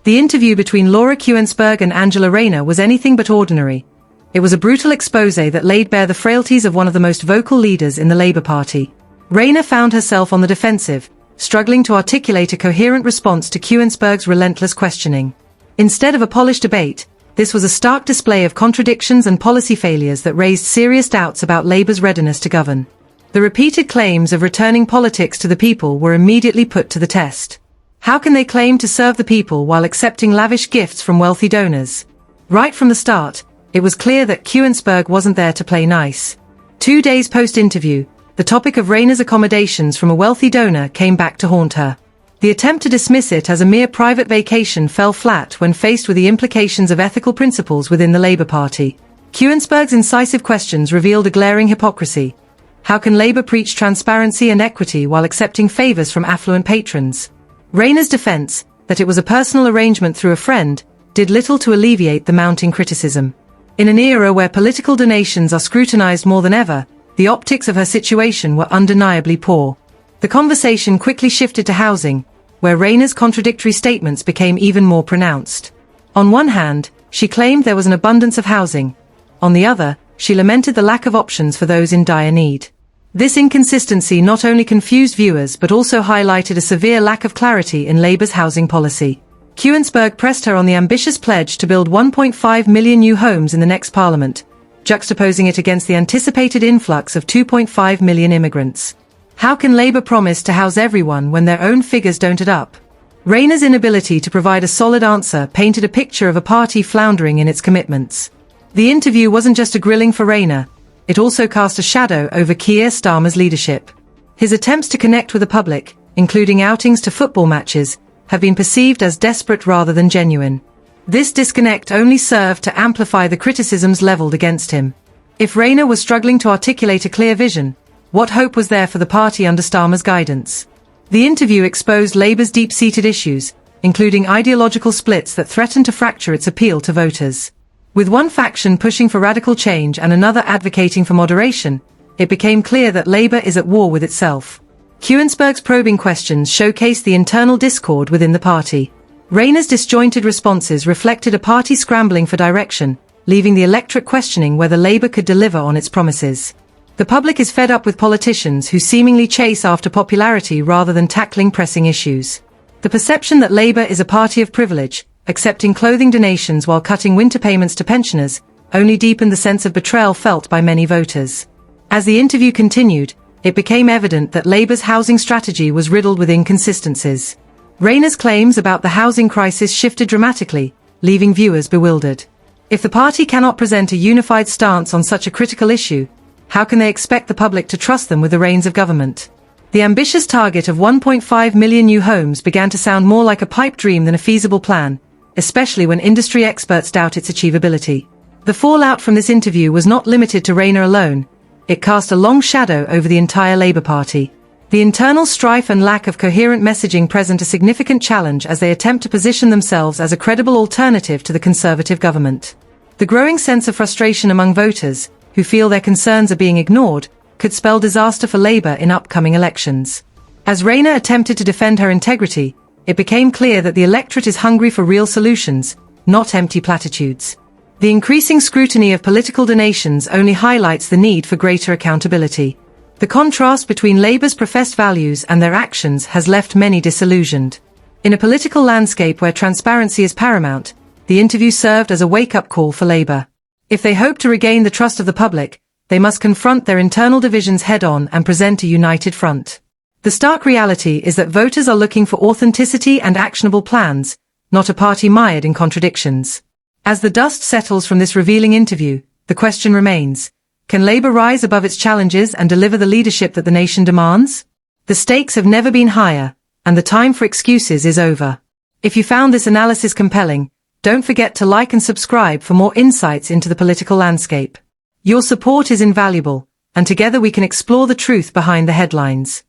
The interview between Laura Kuenssberg and Angela Rayner was anything but ordinary. It was a brutal exposé that laid bare the frailties of one of the most vocal leaders in the Labour Party. Rayner found herself on the defensive, struggling to articulate a coherent response to Kuenssberg's relentless questioning. Instead of a polished debate, this was a stark display of contradictions and policy failures that raised serious doubts about Labour's readiness to govern. The repeated claims of returning politics to the people were immediately put to the test. How can they claim to serve the people while accepting lavish gifts from wealthy donors? Right from the start, it was clear that Kuenssberg wasn't there to play nice. 2 days post-interview, the topic of Rayner's accommodations from a wealthy donor came back to haunt her. The attempt to dismiss it as a mere private vacation fell flat when faced with the implications of ethical principles within the Labour Party. Kuenssberg's incisive questions revealed a glaring hypocrisy. How can Labour preach transparency and equity while accepting favours from affluent patrons? Rayner's defence, that it was a personal arrangement through a friend, did little to alleviate the mounting criticism. In an era where political donations are scrutinised more than ever, the optics of her situation were undeniably poor. The conversation quickly shifted to housing, where Rayner's contradictory statements became even more pronounced. On one hand, she claimed there was an abundance of housing. On the other, she lamented the lack of options for those in dire need. This inconsistency not only confused viewers but also highlighted a severe lack of clarity in Labour's housing policy. Kuenssberg pressed her on the ambitious pledge to build 1.5 million new homes in the next parliament, juxtaposing it against the anticipated influx of 2.5 million immigrants. How can Labour promise to house everyone when their own figures don't add up? Rayner's inability to provide a solid answer painted a picture of a party floundering in its commitments. The interview wasn't just a grilling for Rayner, it also cast a shadow over Keir Starmer's leadership. His attempts to connect with the public, including outings to football matches, have been perceived as desperate rather than genuine. This disconnect only served to amplify the criticisms leveled against him. If Rayner was struggling to articulate a clear vision, what hope was there for the party under Starmer's guidance? The interview exposed Labour's deep-seated issues, including ideological splits that threatened to fracture its appeal to voters. With one faction pushing for radical change and another advocating for moderation, it became clear that Labour is at war with itself. Kuenssberg's probing questions showcased the internal discord within the party. Rayner's disjointed responses reflected a party scrambling for direction, leaving the electorate questioning whether Labour could deliver on its promises. The public is fed up with politicians who seemingly chase after popularity rather than tackling pressing issues. The perception that Labour is a party of privilege, accepting clothing donations while cutting winter payments to pensioners, only deepened the sense of betrayal felt by many voters. As the interview continued, it became evident that Labour's housing strategy was riddled with inconsistencies. Rayner's claims about the housing crisis shifted dramatically, leaving viewers bewildered. If the party cannot present a unified stance on such a critical issue, how can they expect the public to trust them with the reins of government? The ambitious target of 1.5 million new homes began to sound more like a pipe dream than a feasible plan, especially when industry experts doubt its achievability. The fallout from this interview was not limited to Rayner alone. It cast a long shadow over the entire Labour Party. The internal strife and lack of coherent messaging present a significant challenge as they attempt to position themselves as a credible alternative to the Conservative government. The growing sense of frustration among voters, who feel their concerns are being ignored, could spell disaster for Labour in upcoming elections. As Rayner attempted to defend her integrity, it became clear that the electorate is hungry for real solutions, not empty platitudes. The increasing scrutiny of political donations only highlights the need for greater accountability. The contrast between Labour's professed values and their actions has left many disillusioned. In a political landscape where transparency is paramount, the interview served as a wake-up call for Labour. If they hope to regain the trust of the public, they must confront their internal divisions head-on and present a united front. The stark reality is that voters are looking for authenticity and actionable plans, not a party mired in contradictions. As the dust settles from this revealing interview, the question remains, can Labour rise above its challenges and deliver the leadership that the nation demands? The stakes have never been higher, and the time for excuses is over. If you found this analysis compelling, don't forget to like and subscribe for more insights into the political landscape. Your support is invaluable, and together we can explore the truth behind the headlines.